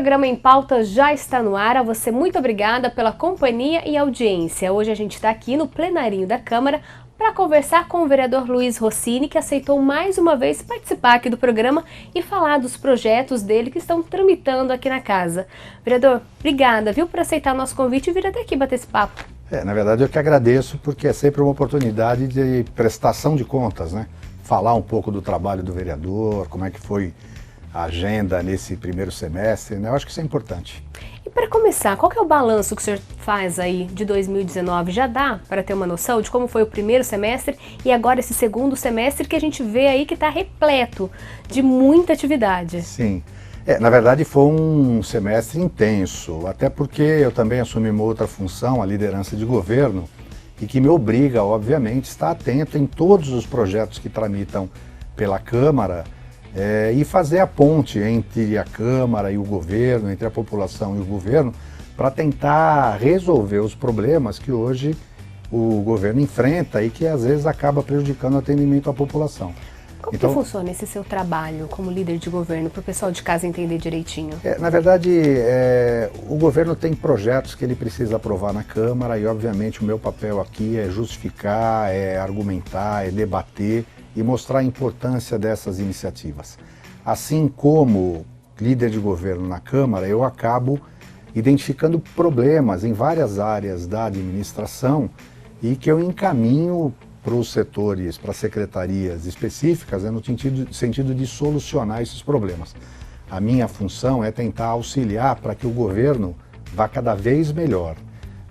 programa Em Pauta já está no ar. A você, muito obrigada pela companhia e audiência. Hoje a gente está aqui no plenarinho da Câmara para conversar com o vereador Luiz Rossini, que aceitou mais uma vez participar aqui do programa e falar dos projetos dele que estão tramitando aqui na casa. Vereador, obrigada, viu, por aceitar nosso convite e vir até aqui bater esse papo. Na verdade eu que agradeço, porque é sempre uma oportunidade de prestação de contas, né? Falar um pouco do trabalho do vereador, como é que foi a agenda nesse primeiro semestre, né? Eu acho que isso é importante. E para começar, qual que é o balanço que o senhor faz aí de 2019? Já dá para ter uma noção de como foi o primeiro semestre e agora esse segundo semestre que a gente vê aí que está repleto de muita atividade? Sim, na verdade foi um semestre intenso, até porque eu também assumi uma outra função, a liderança de governo, e que me obriga, obviamente, a estar atento em todos os projetos que tramitam pela Câmara, e fazer a ponte entre a Câmara e o governo, entre a população e o governo, para tentar resolver os problemas que hoje o governo enfrenta e que às vezes acaba prejudicando o atendimento à população. Como que funciona esse seu trabalho como líder de governo, para o pessoal de casa entender direitinho? Na verdade, o governo tem projetos que ele precisa aprovar na Câmara e, obviamente, o meu papel aqui é justificar, é argumentar, é debater e mostrar a importância dessas iniciativas. Assim como líder de governo na Câmara, eu acabo identificando problemas em várias áreas da administração e que eu encaminho para os setores, para as secretarias específicas, no sentido de solucionar esses problemas. A minha função é tentar auxiliar para que o governo vá cada vez melhor,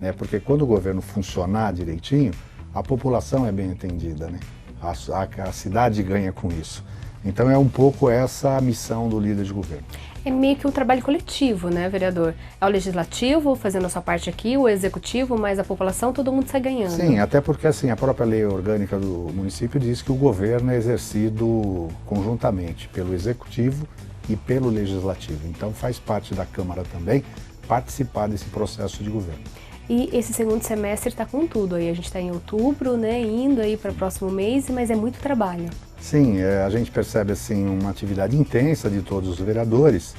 né? Porque quando o governo funcionar direitinho, a população é bem atendida, né? A cidade ganha com isso. Então é um pouco essa a missão do líder de governo. É meio que um trabalho coletivo, né, vereador? É o legislativo fazendo a sua parte aqui, o executivo, mas a população, todo mundo sai ganhando. Sim, até porque assim, a própria lei orgânica do município diz que o governo é exercido conjuntamente pelo executivo e pelo legislativo. Então faz parte da Câmara também participar desse processo de governo. E esse segundo semestre está com tudo aí, a gente está em outubro, né, indo aí para o próximo mês, mas é muito trabalho. Sim, a gente percebe assim uma atividade intensa de todos os vereadores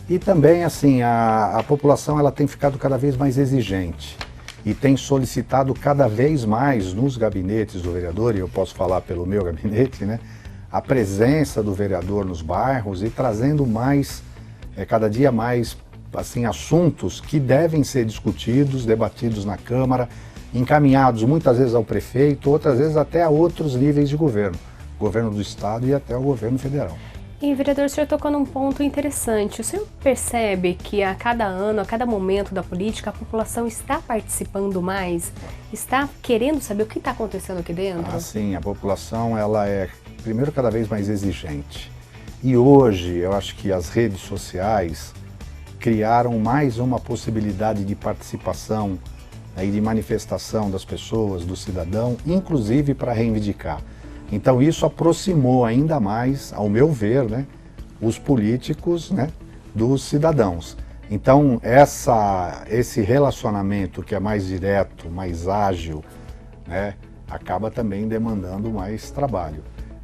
e também assim a população ela tem ficado cada vez mais exigente e tem solicitado cada vez mais nos gabinetes do vereador, e eu posso falar pelo meu gabinete, né, a presença do vereador nos bairros e trazendo mais, cada dia mais assim, assuntos que devem ser discutidos, debatidos na Câmara, encaminhados muitas vezes ao prefeito, outras vezes até a outros níveis de governo, governo do estado e até o governo federal. E, vereador, o senhor tocou num ponto interessante. O senhor percebe que a cada ano, a cada momento da política, a população está participando mais? Está querendo saber o que está acontecendo aqui dentro? Sim, a população ela é, primeiro, cada vez mais exigente. E hoje, eu acho que as redes sociais criaram mais uma possibilidade de participação e de manifestação das pessoas, do cidadão, inclusive para reivindicar. Então isso aproximou ainda mais, ao meu ver, né, os políticos, né, dos cidadãos. Então esse relacionamento que é mais direto, mais ágil, né, acaba também demandando mais trabalho.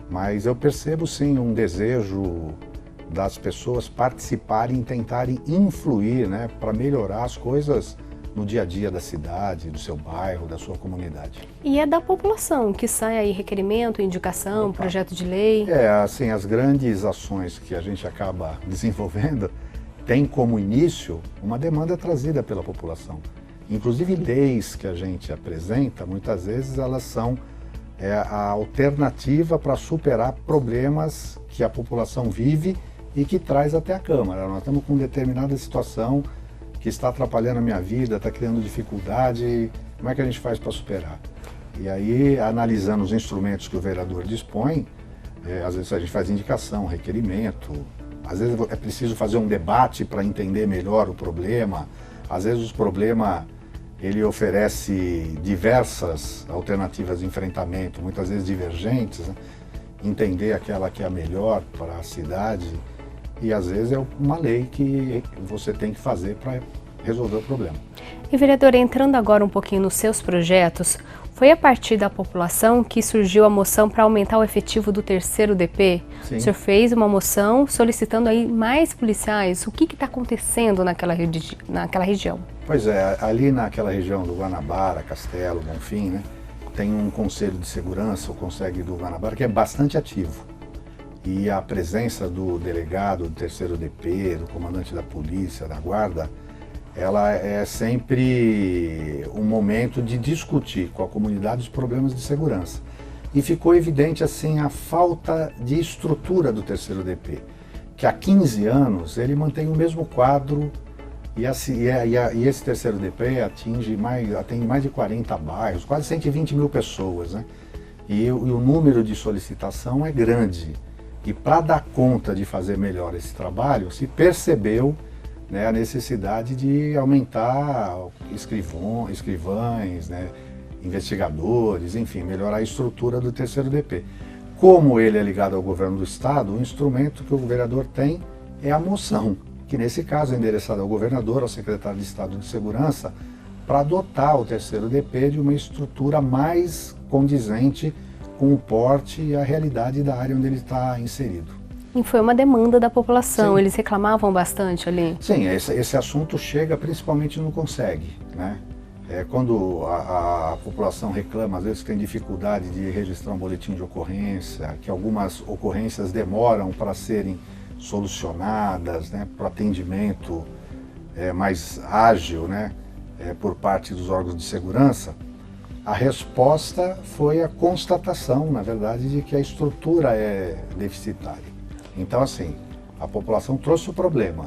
Mas eu percebo sim um desejo das pessoas participarem e tentarem influir, né, para melhorar as coisas no dia a dia da cidade, do seu bairro, da sua comunidade. E é da população que sai aí requerimento, indicação, projeto de lei? Assim, as grandes ações que a gente acaba desenvolvendo têm como início uma demanda trazida pela população. Inclusive leis que a gente apresenta, muitas vezes elas são a alternativa para superar problemas que a população vive e que traz até a Câmara. Nós estamos com determinada situação que está atrapalhando a minha vida, está criando dificuldade, como é que a gente faz para superar? E aí, analisando os instrumentos que o vereador dispõe, às vezes a gente faz indicação, requerimento, às vezes é preciso fazer um debate para entender melhor o problema, às vezes os problemas, ele oferece diversas alternativas de enfrentamento, muitas vezes divergentes, né? Entender aquela que é a melhor para a cidade. E às vezes é uma lei que você tem que fazer para resolver o problema. E, vereador, entrando agora um pouquinho nos seus projetos, Foi a partir da população que surgiu a moção para aumentar o efetivo do terceiro DP? Sim. O senhor fez uma moção solicitando aí mais policiais. O que está acontecendo naquela região? Pois é, ali naquela região do Guanabara, Castelo, Bonfim, né, tem um conselho de segurança, o Conselho do Guanabara, que é bastante ativo. E a presença do delegado do terceiro DP, do comandante da polícia, da guarda, ela é sempre um momento de discutir com a comunidade os problemas de segurança. E ficou evidente assim a falta de estrutura do terceiro DP, que há 15 anos ele mantém o mesmo quadro e esse terceiro DP atende mais de 40 bairros, quase 120 mil pessoas, né? E o número de solicitação é grande. E para dar conta de fazer melhor esse trabalho, se percebeu, né, a necessidade de aumentar escrivães, né, investigadores, enfim, melhorar a estrutura do terceiro DP. Como ele é ligado ao governo do estado, o instrumento que o vereador tem é a moção, que nesse caso é endereçada ao governador, ao secretário de Estado de Segurança, para adotar o terceiro DP de uma estrutura mais condizente com o porte e a realidade da área onde ele está inserido. E foi uma demanda da população, Sim. Eles reclamavam bastante ali? Sim, esse assunto chega principalmente no CONSEG, né? Quando a população reclama, às vezes tem dificuldade de registrar um boletim de ocorrência, que algumas ocorrências demoram para serem solucionadas, né, para o atendimento mais ágil, né, por parte dos órgãos de segurança, a resposta foi a constatação, na verdade, de que a estrutura é deficitária. Então, assim, a população trouxe o problema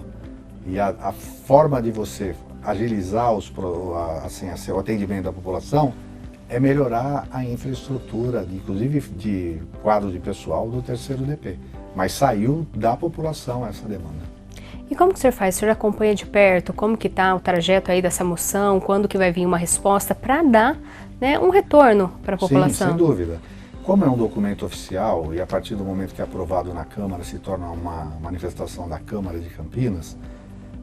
e a forma de você agilizar o atendimento da população é melhorar a infraestrutura, inclusive de quadro de pessoal do terceiro DP. Mas saiu da população essa demanda. E como que o senhor faz? O senhor acompanha de perto como que está o trajeto aí dessa moção? Quando que vai vir uma resposta para dar, né, um retorno para a população? Sim, sem dúvida. Como é um documento oficial e a partir do momento que é aprovado na Câmara se torna uma manifestação da Câmara de Campinas,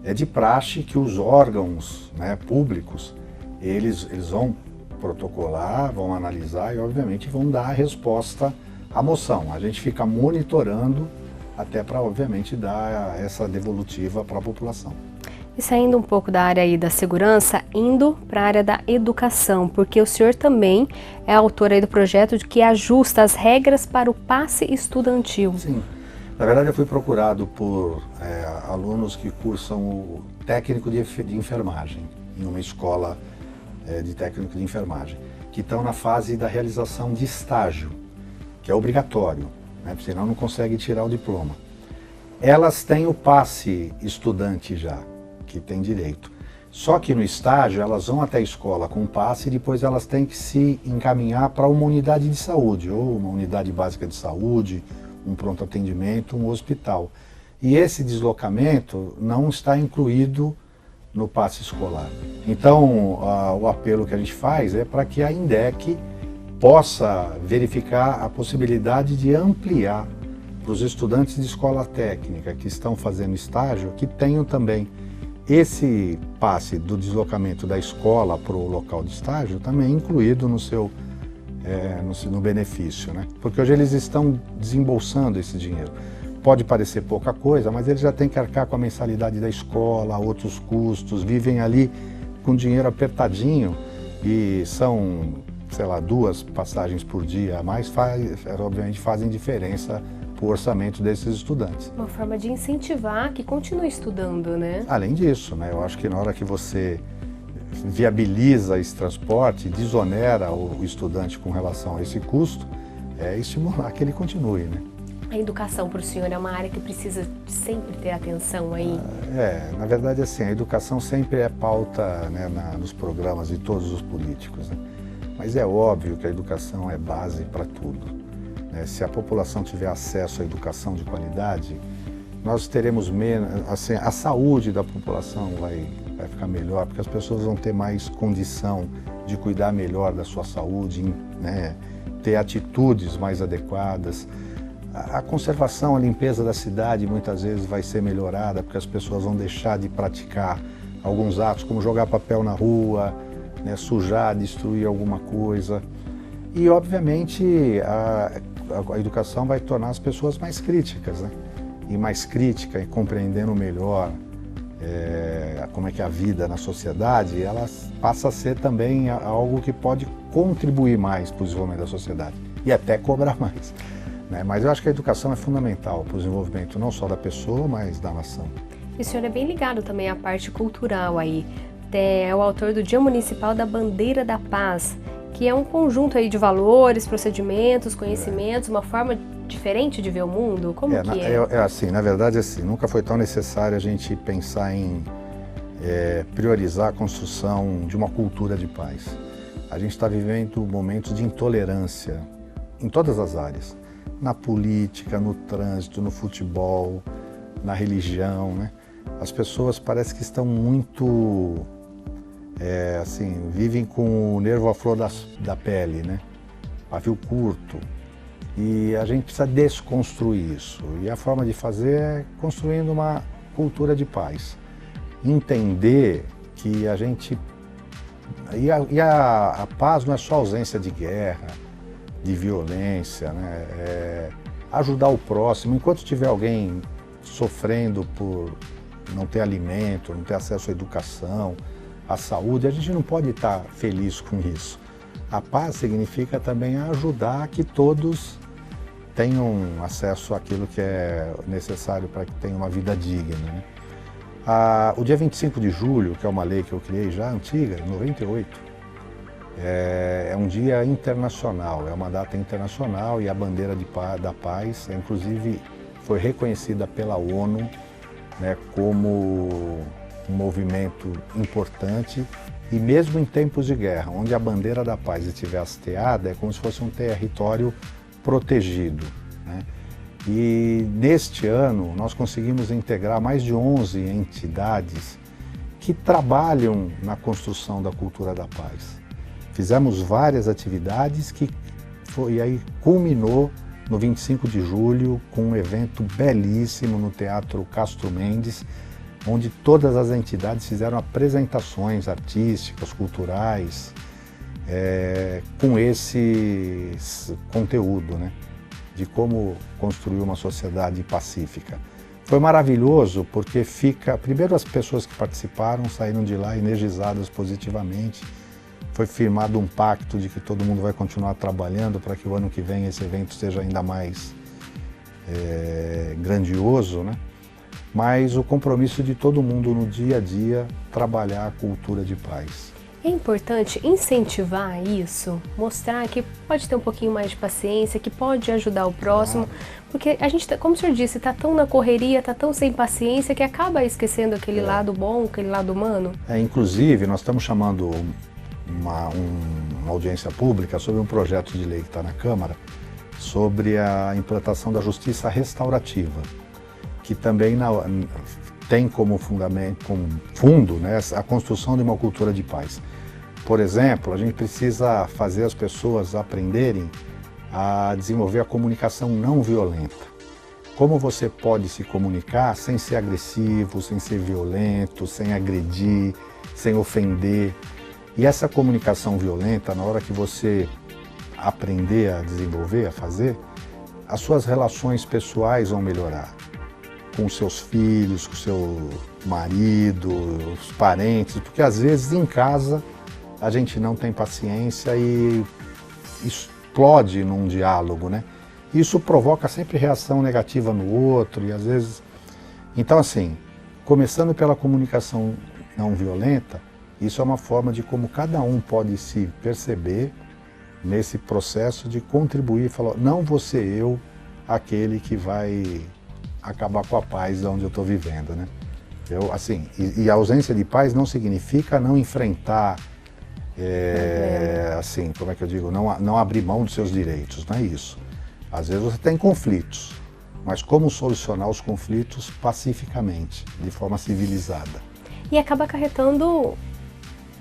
é de praxe que os órgãos, né, públicos, eles vão protocolar, vão analisar e obviamente vão dar a resposta à moção. A gente fica monitorando até para obviamente dar essa devolutiva para a população. E saindo um pouco da área aí da segurança, indo para a área da educação, porque o senhor também é autor aí do projeto que ajusta as regras para o passe estudantil. Sim, na verdade eu fui procurado por alunos que cursam o técnico de enfermagem, em uma escola de técnico de enfermagem, que estão na fase da realização de estágio, que é obrigatório, né, senão não consegue tirar o diploma. Elas têm o passe estudante já, que tem direito. Só que no estágio elas vão até a escola com passe e depois elas têm que se encaminhar para uma unidade de saúde, ou uma unidade básica de saúde, um pronto atendimento, um hospital. E esse deslocamento não está incluído no passe escolar. Então, o apelo que a gente faz é para que a INDEC possa verificar a possibilidade de ampliar para os estudantes de escola técnica que estão fazendo estágio, que tenham também esse passe do deslocamento da escola para o local de estágio também incluído no benefício, né? Porque hoje eles estão desembolsando esse dinheiro. Pode parecer pouca coisa, mas eles já têm que arcar com a mensalidade da escola, outros custos, vivem ali com dinheiro apertadinho e são, sei lá, 2 passagens por dia a mais, obviamente fazem diferença o orçamento desses estudantes. Uma forma de incentivar que continue estudando, né? Além disso, né, eu acho que na hora que você viabiliza esse transporte, desonera o estudante com relação a esse custo, é estimular que ele continue, né? A educação para o senhor é uma área que precisa sempre ter atenção aí? Na verdade, assim, a educação sempre é pauta, né, nos programas de todos os políticos, né? Mas é óbvio que a educação é base para tudo. Se a população tiver acesso à educação de qualidade, nós teremos menos, assim, a saúde da população vai ficar melhor, porque as pessoas vão ter mais condição de cuidar melhor da sua saúde, né, ter atitudes mais adequadas. A conservação, a limpeza da cidade muitas vezes vai ser melhorada, porque as pessoas vão deixar de praticar alguns atos, como jogar papel na rua, né, sujar, destruir alguma coisa. E, obviamente, a educação vai tornar as pessoas mais críticas, né? E mais crítica e compreendendo melhor como é que é a vida na sociedade, ela passa a ser também algo que pode contribuir mais para o desenvolvimento da sociedade e até cobrar mais, né? Mas eu acho que a educação é fundamental para o desenvolvimento não só da pessoa, mas da nação. E o senhor é bem ligado também à parte cultural aí. É o autor do Dia Municipal da Bandeira da Paz, que é um conjunto aí de valores, procedimentos, conhecimentos, uma forma diferente de ver o mundo? Como que é? É assim, na verdade, assim, nunca foi tão necessário a gente pensar em priorizar a construção de uma cultura de paz. A gente está vivendo momentos de intolerância em todas as áreas, na política, no trânsito, no futebol, na religião, né? As pessoas parecem que estão muito, assim, vivem com o nervo à flor da pele, né? Pavio curto. E a gente precisa desconstruir isso. E a forma de fazer é construindo uma cultura de paz. Entender que a gente... a paz não é só ausência de guerra, de violência, né? É ajudar o próximo. Enquanto tiver alguém sofrendo por não ter alimento, não ter acesso à educação, à saúde, a gente não pode estar feliz com isso. A paz significa também ajudar que todos tenham acesso àquilo que é necessário para que tenham uma vida digna, né? O dia 25 de julho, que é uma lei que eu criei já antiga, em 98, é um dia internacional, é uma data internacional e a bandeira da paz, inclusive, foi reconhecida pela ONU, né, como um movimento importante. E mesmo em tempos de guerra, onde a bandeira da paz estiver hasteada, é como se fosse um território protegido, né? E neste ano nós conseguimos integrar mais de 11 entidades que trabalham na construção da cultura da paz. Fizemos várias atividades e aí culminou no 25 de julho com um evento belíssimo no Teatro Castro Mendes, onde todas as entidades fizeram apresentações artísticas, culturais, com esse conteúdo, né, de como construir uma sociedade pacífica. Foi maravilhoso porque primeiro as pessoas que participaram saíram de lá energizadas positivamente, foi firmado um pacto de que todo mundo vai continuar trabalhando para que o ano que vem esse evento seja ainda mais grandioso, né? Mas o compromisso de todo mundo no dia a dia trabalhar a cultura de paz. É importante incentivar isso, mostrar que pode ter um pouquinho mais de paciência, que pode ajudar o próximo, porque a gente, como o senhor disse, está tão na correria, está tão sem paciência que acaba esquecendo aquele lado bom, aquele lado humano. Inclusive, nós estamos chamando uma audiência pública sobre um projeto de lei que está na Câmara sobre a implantação da justiça restaurativa, que também tem como fundo, né, a construção de uma cultura de paz. Por exemplo, a gente precisa fazer as pessoas aprenderem a desenvolver a comunicação não violenta. Como você pode se comunicar sem ser agressivo, sem ser violento, sem agredir, sem ofender. E essa comunicação violenta, na hora que você aprender a desenvolver, a fazer, as suas relações pessoais vão melhorar. Com os seus filhos, com o seu marido, os parentes, porque às vezes em casa a gente não tem paciência e explode num diálogo, né? Isso provoca sempre reação negativa no outro e às vezes... Então assim, começando pela comunicação não violenta, isso é uma forma de como cada um pode se perceber nesse processo de contribuir e falar, não vou ser eu aquele que vai acabar com a paz onde eu estou vivendo, né? E a ausência de paz não significa não enfrentar, assim, como é que eu digo, não abrir mão dos seus direitos, não é isso. Às vezes você tem conflitos, mas como solucionar os conflitos pacificamente, de forma civilizada. E acaba acarretando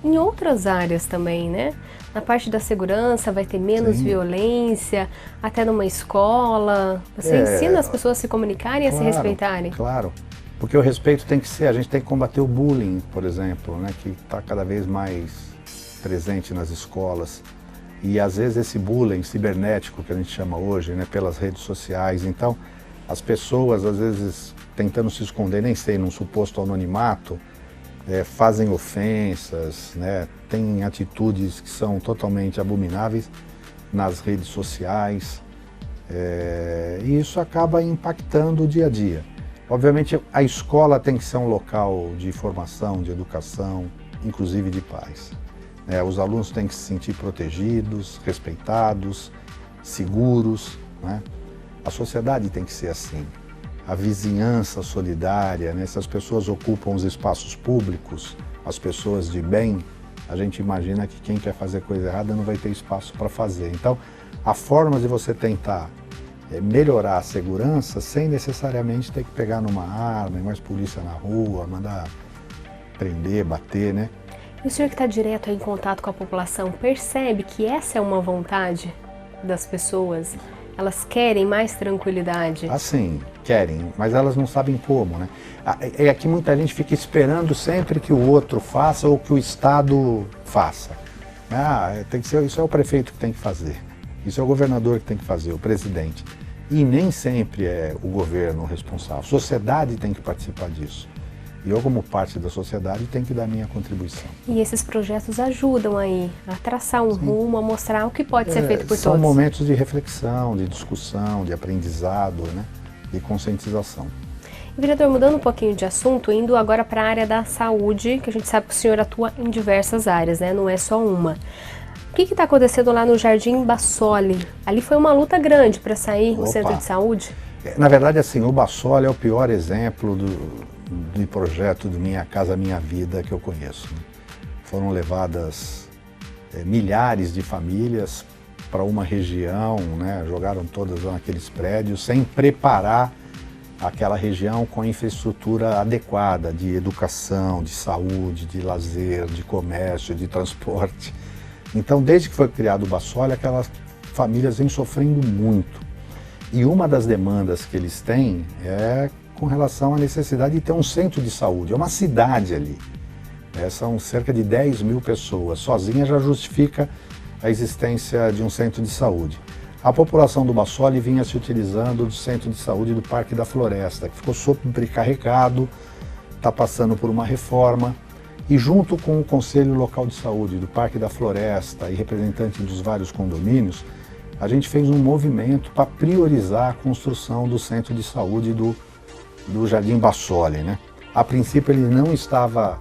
em outras áreas também, né? Na parte da segurança vai ter menos violência, até numa escola. Você ensina as pessoas a se comunicarem e a se respeitarem. Claro, porque o respeito tem que ser, a gente tem que combater o bullying, por exemplo, né? Que está cada vez mais presente nas escolas. E às vezes esse bullying cibernético que a gente chama hoje, né, pelas redes sociais. Então, as pessoas às vezes tentando se esconder, nem sei, num suposto anonimato, fazem ofensas, né, têm atitudes que são totalmente abomináveis nas redes sociais. E isso acaba impactando o dia a dia. Obviamente, a escola tem que ser um local de formação, de educação, inclusive de paz. Os alunos têm que se sentir protegidos, respeitados, seguros, né? A sociedade tem que ser assim. A vizinhança solidária, né? Se as pessoas ocupam os espaços públicos, as pessoas de bem, a gente imagina que quem quer fazer coisa errada não vai ter espaço para fazer. Então, a forma de você tentar melhorar a segurança sem necessariamente ter que pegar numa arma, ir mais polícia na rua, mandar prender, bater, né? E o senhor que está direto em contato com a população, percebe que essa é uma vontade das pessoas? Elas querem mais tranquilidade? Assim, querem, mas elas não sabem como, né? É que muita gente fica esperando sempre que o outro faça ou que o Estado faça. Tem que ser, isso é o prefeito que tem que fazer, isso é o governador que tem que fazer, o presidente. E nem sempre é o governo responsável, a sociedade tem que participar disso. E eu, como parte da sociedade, tenho que dar minha contribuição. E esses projetos ajudam aí a traçar um rumo, a mostrar o que pode ser feito por são todos. São momentos de reflexão, de discussão, de aprendizado, né? De conscientização. Vereador, mudando um pouquinho de assunto, indo agora para a área da saúde, que a gente sabe que o senhor atua em diversas áreas, né? Não é só uma. O que está acontecendo lá no Jardim Bassoli? Ali foi uma luta grande para sair o centro de saúde? Na verdade, assim, o Bassoli é o pior exemplo do projeto do Minha Casa Minha Vida que eu conheço. Foram levadas milhares de famílias para uma região, né, jogaram todas naqueles prédios sem preparar aquela região com a infraestrutura adequada de educação, de saúde, de lazer, de comércio, de transporte. Então, desde que foi criado o Bassoli, aquelas famílias vêm sofrendo muito. E uma das demandas que eles têm é com relação à necessidade de ter um centro de saúde. É uma cidade ali. São cerca de 10 mil pessoas. Sozinha já justifica a existência de um centro de saúde. A população do Bassoli vinha se utilizando do centro de saúde do Parque da Floresta, que ficou sobrecarregado, está passando por uma reforma. E junto com o Conselho Local de Saúde do Parque da Floresta e representantes dos vários condomínios, a gente fez um movimento para priorizar a construção do centro de saúde do Jardim Bassoli, né? A princípio ele não estava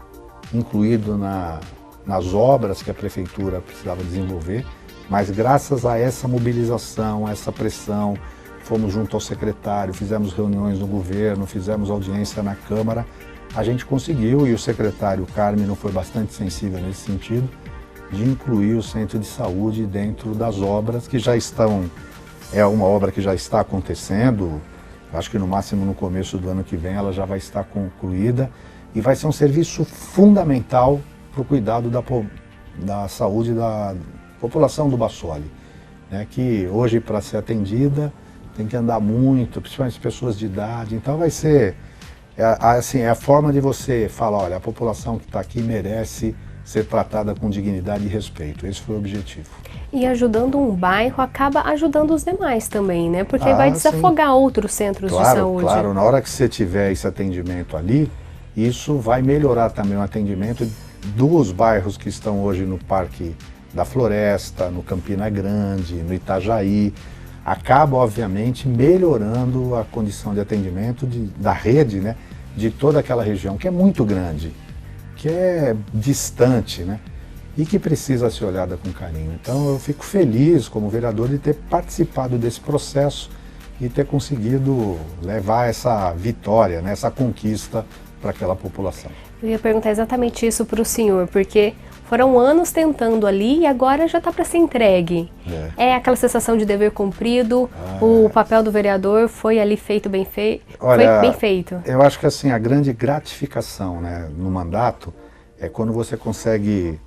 incluído nas obras que a prefeitura precisava desenvolver, mas graças a essa mobilização, a essa pressão, fomos junto ao secretário, fizemos reuniões no governo, fizemos audiência na Câmara, a gente conseguiu, e o secretário Carmino foi bastante sensível nesse sentido, de incluir o centro de saúde dentro das obras que já estão, é uma obra que já está acontecendo. Acho que no máximo no começo do ano que vem ela já vai estar concluída e vai ser um serviço fundamental para o cuidado da saúde da população do Bassoli, né? Que hoje, para ser atendida, tem que andar muito, principalmente pessoas de idade. Então vai ser, assim, é a forma de você falar, olha, a população que está aqui merece ser tratada com dignidade e respeito. Esse foi o objetivo. E ajudando um bairro acaba ajudando os demais também, né? Porque vai desafogar outros centros de saúde. Claro, na hora que você tiver esse atendimento ali, isso vai melhorar também o atendimento dos bairros que estão hoje no Parque da Floresta, no Campina Grande, no Itajaí. Acaba, obviamente, melhorando a condição de atendimento da rede, né? De toda aquela região, que é muito grande, que é distante, né? E que precisa ser olhada com carinho. Então eu fico feliz como vereador de ter participado desse processo e ter conseguido levar essa vitória, né, essa conquista para aquela população. Eu ia perguntar exatamente isso para o senhor, porque foram anos tentando ali e agora já está para ser entregue. É aquela sensação de dever cumprido, o papel do vereador foi ali feito bem feito? Olha, foi bem feito? Eu acho que assim, a grande gratificação, né, no mandato é quando você consegue,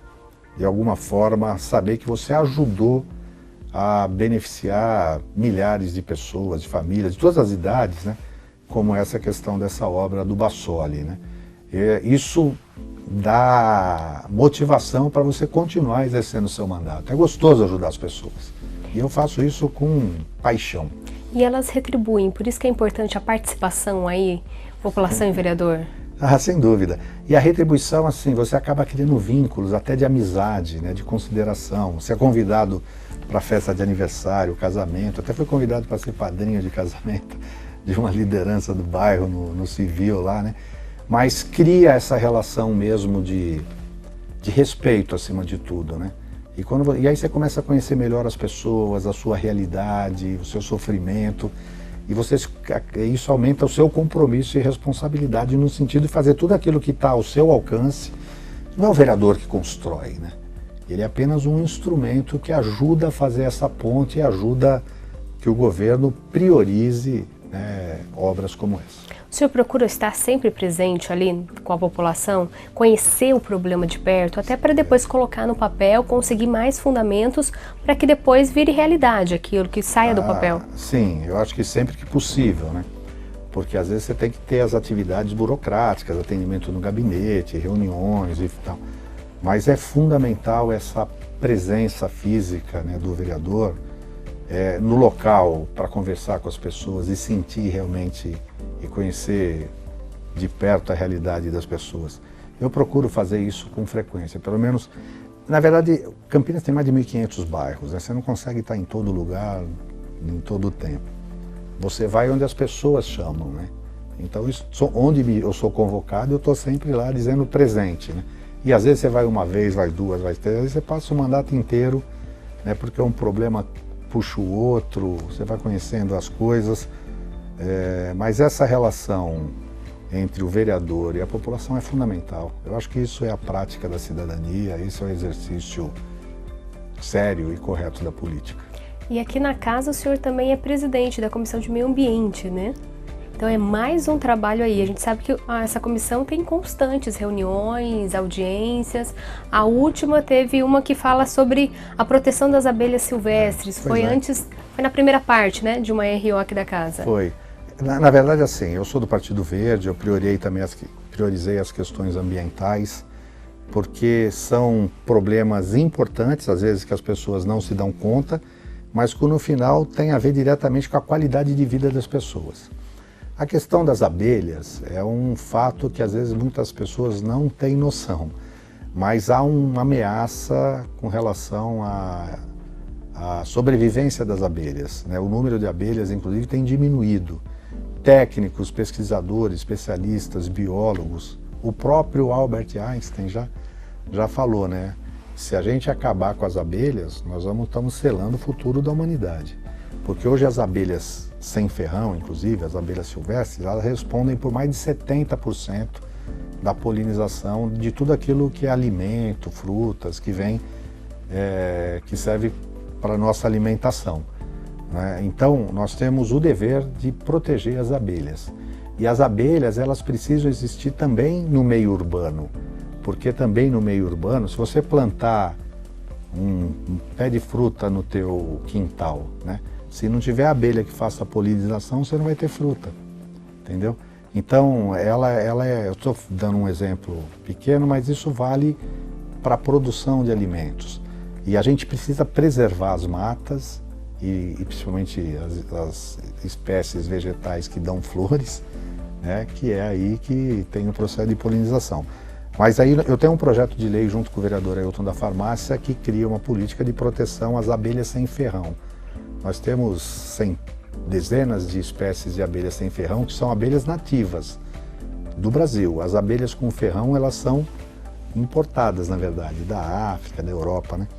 de alguma forma, saber que você ajudou a beneficiar milhares de pessoas, de famílias, de todas as idades, né? Como essa questão dessa obra do Bassoli, né? Isso dá motivação para você continuar exercendo o seu mandato. É gostoso ajudar as pessoas. E eu faço isso com paixão. E elas retribuem, por isso que é importante a participação aí, população e vereador. Ah, sem dúvida. E a retribuição, assim, você acaba criando vínculos até de amizade, né, de consideração. Você é convidado para festa de aniversário, casamento, até foi convidado para ser padrinho de casamento de uma liderança do bairro no civil lá, né? Mas cria essa relação mesmo de respeito acima de tudo, né? E aí você começa a conhecer melhor as pessoas, a sua realidade, o seu sofrimento, e isso aumenta o seu compromisso e responsabilidade no sentido de fazer tudo aquilo que está ao seu alcance. Não é o vereador que constrói, né? Ele é apenas um instrumento que ajuda a fazer essa ponte e ajuda que o governo priorize, né, obras como essa. O senhor procura estar sempre presente ali com a população, conhecer o problema de perto, até para depois colocar no papel, conseguir mais fundamentos para que depois vire realidade aquilo que saia do papel? Sim, eu acho que sempre que possível, né? Porque às vezes você tem que ter as atividades burocráticas, atendimento no gabinete, reuniões e tal. Mas é fundamental essa presença física, né, do vereador no local para conversar com as pessoas e sentir realmente e conhecer de perto a realidade das pessoas. Eu procuro fazer isso com frequência, pelo menos. Na verdade, Campinas tem mais de 1.500 bairros, né? Você não consegue estar em todo lugar, em todo o tempo. Você vai onde as pessoas chamam, né? Então, onde eu sou convocado, eu estou sempre lá dizendo presente, né? E às vezes você vai uma vez, vai duas, vai três, às vezes você passa o mandato inteiro, né? Porque um problema puxa o outro, você vai conhecendo as coisas. Mas essa relação entre o vereador e a população é fundamental. Eu acho que isso é a prática da cidadania, isso é o exercício sério e correto da política. E aqui na casa o senhor também é presidente da Comissão de Meio Ambiente, né? Então é mais um trabalho aí. A gente sabe que essa comissão tem constantes reuniões, audiências. A última teve uma que fala sobre a proteção das abelhas silvestres. Foi na primeira parte, né, de uma RO aqui da casa. Foi. Na verdade, assim, eu sou do Partido Verde, eu priorizei as questões ambientais, porque são problemas importantes, às vezes, que as pessoas não se dão conta, mas que no final tem a ver diretamente com a qualidade de vida das pessoas. A questão das abelhas é um fato que às vezes muitas pessoas não têm noção, mas há uma ameaça com relação à sobrevivência das abelhas, né? O número de abelhas, inclusive, tem diminuído. Técnicos, pesquisadores, especialistas, biólogos, o próprio Albert Einstein já falou, né? Se a gente acabar com as abelhas, nós estamos selando o futuro da humanidade. Porque hoje as abelhas sem ferrão, inclusive, as abelhas silvestres, elas respondem por mais de 70% da polinização de tudo aquilo que é alimento, frutas, que serve para a nossa alimentação, né? Então, nós temos o dever de proteger as abelhas. E as abelhas, elas precisam existir também no meio urbano, porque também no meio urbano, se você plantar um pé de fruta no teu quintal, né? Se não tiver abelha que faça a polinização, você não vai ter fruta, entendeu? Então, eu estou dando um exemplo pequeno, mas isso vale para a produção de alimentos. E a gente precisa preservar as matas e principalmente as espécies vegetais que dão flores, né, que é aí que tem o processo de polinização. Mas aí eu tenho um projeto de lei junto com o vereador Ailton da Farmácia que cria uma política de proteção às abelhas sem ferrão. Nós temos dezenas de espécies de abelhas sem ferrão que são abelhas nativas do Brasil. As abelhas com ferrão, elas são importadas, na verdade, da África, da Europa, né?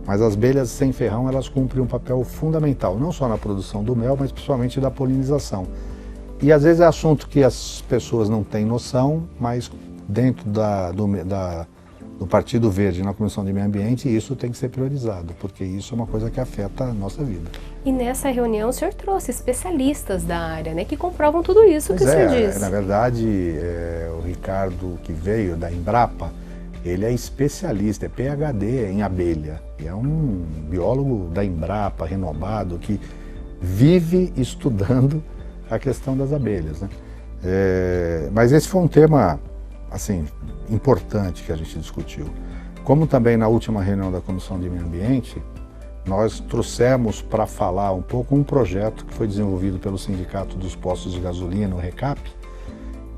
Mas as abelhas sem ferrão, elas cumprem um papel fundamental, não só na produção do mel, mas principalmente da polinização. E às vezes é assunto que as pessoas não têm noção, mas dentro do Partido Verde, na Comissão de Meio Ambiente, isso tem que ser priorizado, porque isso é uma coisa que afeta a nossa vida. E nessa reunião o senhor trouxe especialistas da área, né, que comprovam tudo isso que o senhor disse. Na verdade, o Ricardo, que veio da Embrapa, ele é especialista, é PhD em abelha. E é um biólogo da Embrapa, renomado, que vive estudando a questão das abelhas, né? Mas esse foi um tema assim, importante que a gente discutiu. Como também na última reunião da Comissão de Meio Ambiente, nós trouxemos para falar um pouco um projeto que foi desenvolvido pelo Sindicato dos Postos de Gasolina, o RECAP,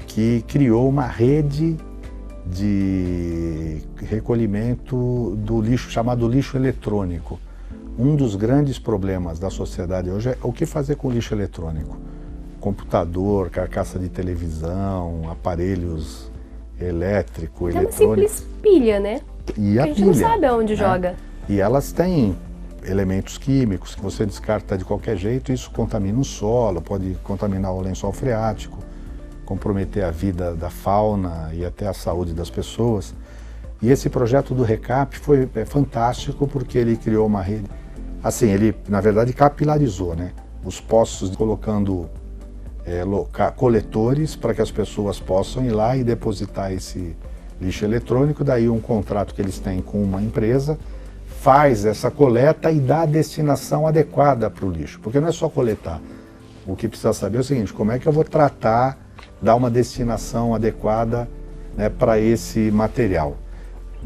que criou uma rede de recolhimento do lixo, chamado lixo eletrônico. Um dos grandes problemas da sociedade hoje é o que fazer com o lixo eletrônico. Computador, carcaça de televisão, aparelhos elétricos, eletrônicos. É uma simples pilha, né? E a gente não sabe aonde joga. E elas têm elementos químicos que você descarta de qualquer jeito, isso contamina o solo, pode contaminar o lençol freático, comprometer a vida da fauna e até a saúde das pessoas. E esse projeto do RECAP foi fantástico porque ele criou uma rede, assim, ele na verdade capilarizou, né? Os postos colocando coletores para que as pessoas possam ir lá e depositar esse lixo eletrônico, daí um contrato que eles têm com uma empresa, faz essa coleta e dá a destinação adequada para o lixo, porque não é só coletar. O que precisa saber é o seguinte, como é que eu vou tratar, dar uma destinação adequada, né, para esse material.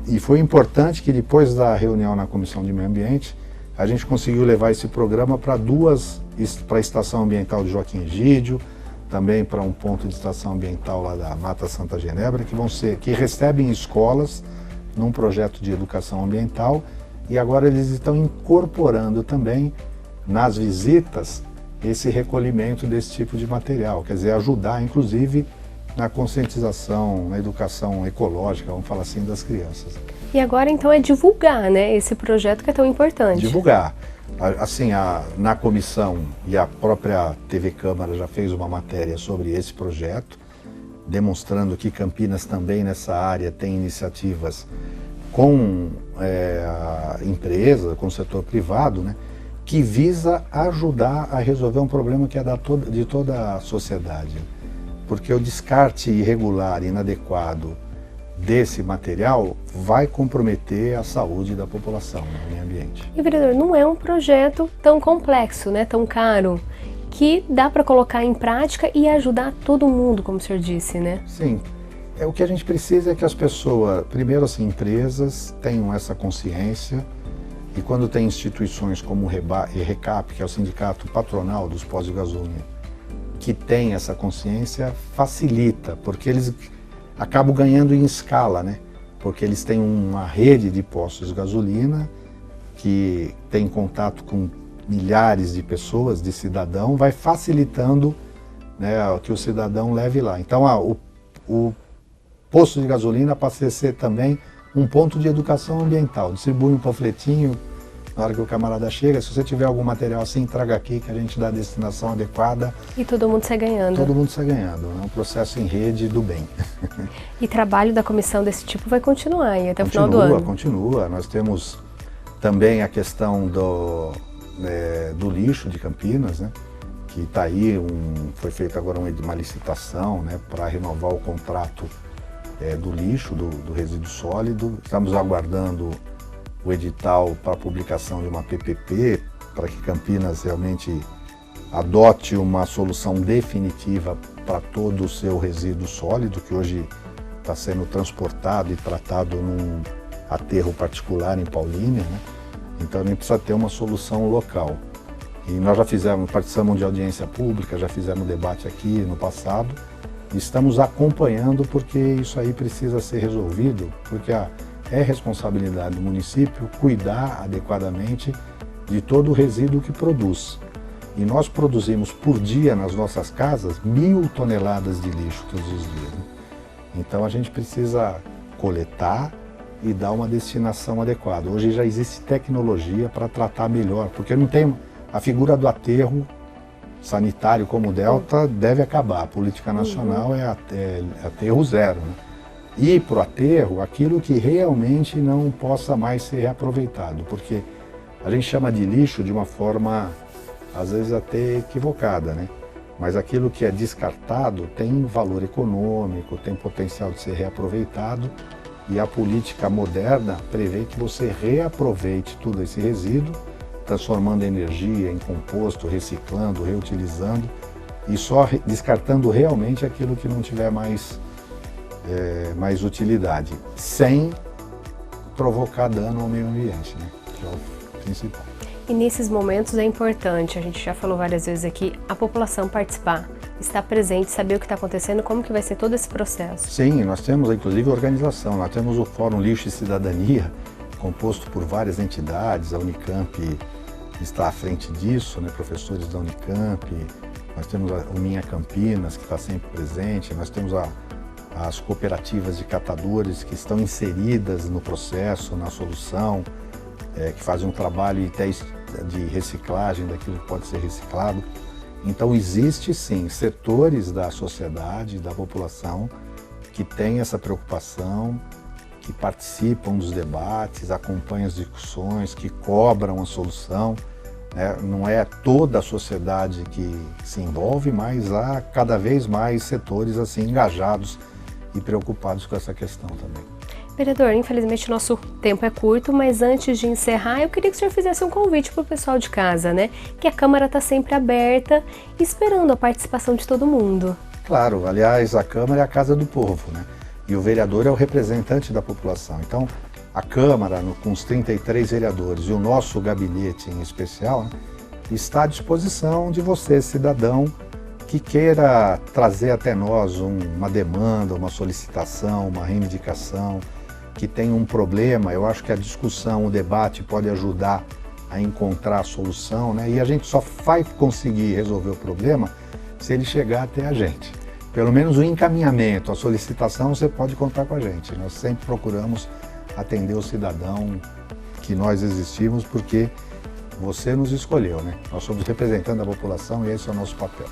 E foi importante que depois da reunião na Comissão de Meio Ambiente, a gente conseguiu levar esse programa para para a Estação Ambiental de Joaquim Egídio, também para um ponto de estação ambiental lá da Mata Santa Genebra, que recebem escolas num projeto de educação ambiental, e agora eles estão incorporando também nas visitas esse recolhimento desse tipo de material, quer dizer, ajudar inclusive na conscientização, na educação ecológica, vamos falar assim, das crianças. E agora então é divulgar, né, esse projeto que é tão importante. Divulgar. Assim, na comissão e a própria TV Câmara já fez uma matéria sobre esse projeto, demonstrando que Campinas também nessa área tem iniciativas com a empresa, com o setor privado, né, que visa ajudar a resolver um problema que é de toda a sociedade. Porque o descarte irregular, inadequado desse material vai comprometer a saúde da população no meio ambiente. E, vereador, não é um projeto tão complexo, né, tão caro, que dá para colocar em prática e ajudar todo mundo, como o senhor disse, né? Sim. O que a gente precisa é que as pessoas, primeiro assim, empresas tenham essa consciência, e quando tem instituições como o RECAP, que é o sindicato patronal dos postos de gasolina, que tem essa consciência, facilita, porque eles acabam ganhando em escala, né? Porque eles têm uma rede de postos de gasolina que tem contato com milhares de pessoas, de cidadão, vai facilitando, né, que o cidadão leve lá. Então, o posto de gasolina passa a ser também um ponto de educação ambiental. Distribui um panfletinho na hora que o camarada chega. Se você tiver algum material assim, traga aqui que a gente dá a destinação adequada. E todo mundo sai ganhando. Todo mundo sai ganhando. É um processo em rede do bem. E trabalho da comissão desse tipo vai continuar aí até o final do ano? Continua. Nós temos também a questão do lixo de Campinas, né? Que está aí, foi feita agora uma licitação, né, para renovar o contrato do lixo, do resíduo sólido. Estamos aguardando o edital para a publicação de uma PPP, para que Campinas realmente adote uma solução definitiva para todo o seu resíduo sólido, que hoje está sendo transportado e tratado num aterro particular em Paulínia, né? Então a gente precisa ter uma solução local. E nós já participamos de audiência pública, já fizemos debate aqui no passado, e estamos acompanhando porque isso aí precisa ser resolvido, porque é responsabilidade do município cuidar adequadamente de todo o resíduo que produz. E nós produzimos por dia nas nossas casas 1.000 toneladas de lixo todos os dias, né? Então a gente precisa coletar e dar uma destinação adequada. Hoje já existe tecnologia para tratar melhor, porque não tem a figura do aterro sanitário como o Delta deve acabar. A política nacional é aterro zero, né? E para o aterro, aquilo que realmente não possa mais ser reaproveitado, porque a gente chama de lixo de uma forma, às vezes até equivocada, né? Mas aquilo que é descartado tem valor econômico, tem potencial de ser reaproveitado, e a política moderna prevê que você reaproveite todo esse resíduo, transformando energia em composto, reciclando, reutilizando, e só descartando realmente aquilo que não tiver mais mais utilidade, sem provocar dano ao meio ambiente, né? Que é o principal. E nesses momentos é importante, a gente já falou várias vezes aqui, a população participar, estar presente, saber o que está acontecendo, como que vai ser todo esse processo. Sim, nós temos inclusive organização, nós temos o Fórum Lixo e Cidadania, composto por várias entidades, a Unicamp está à frente disso, né? Professores da Unicamp, nós temos o Minha Campinas, que está sempre presente, nós temos as cooperativas de catadores que estão inseridas no processo, na solução, que fazem um trabalho até de reciclagem daquilo que pode ser reciclado. Então existe sim setores da sociedade, da população, que têm essa preocupação, que participam dos debates, acompanham as discussões, que cobram a solução. Não é toda a sociedade que se envolve, mas há cada vez mais setores assim engajados e preocupados com essa questão também. Vereador, infelizmente nosso tempo é curto, mas antes de encerrar, eu queria que o senhor fizesse um convite para o pessoal de casa, né? Que a Câmara está sempre aberta, esperando a participação de todo mundo. Claro, aliás, a Câmara é a casa do povo, né? E o vereador é o representante da população. Então, a Câmara, com os 33 vereadores e o nosso gabinete em especial, né, está à disposição de você, cidadão, que queira trazer até nós uma demanda, uma solicitação, uma reivindicação, que tem um problema. Eu acho que a discussão, o debate pode ajudar a encontrar a solução, né? E a gente só vai conseguir resolver o problema se ele chegar até a gente. Pelo menos o encaminhamento, a solicitação, você pode contar com a gente. Nós sempre procuramos atender o cidadão que nós existimos porque você nos escolheu, né? Nós somos representantes da população e esse é o nosso papel.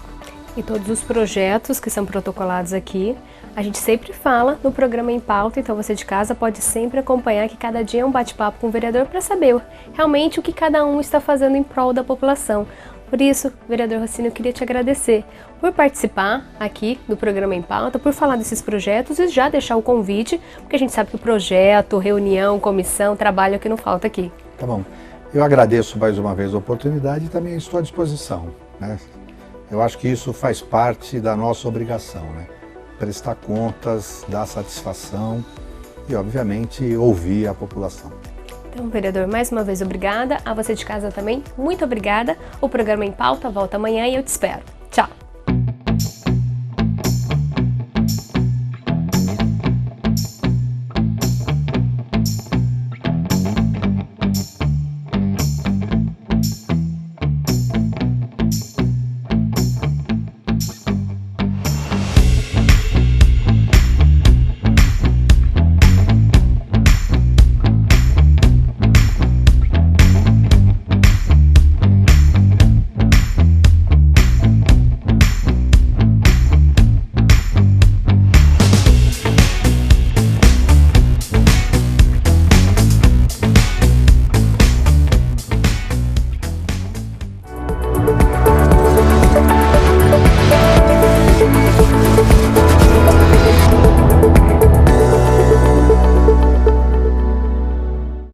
E todos os projetos que são protocolados aqui, a gente sempre fala no programa Em Pauta, então você de casa pode sempre acompanhar, que cada dia é um bate-papo com o vereador para saber realmente o que cada um está fazendo em prol da população. Por isso, vereador Rossini, eu queria te agradecer por participar aqui do programa Em Pauta, por falar desses projetos e já deixar o convite, porque a gente sabe que o projeto, reunião, comissão, trabalho é o que não falta aqui. Tá bom. Eu agradeço mais uma vez a oportunidade e também estou à disposição, né? Eu acho que isso faz parte da nossa obrigação, né? Prestar contas, dar satisfação e, obviamente, ouvir a população. Então, vereador, mais uma vez obrigada. A você de casa também, muito obrigada. O programa Em Pauta volta amanhã e eu te espero. Tchau!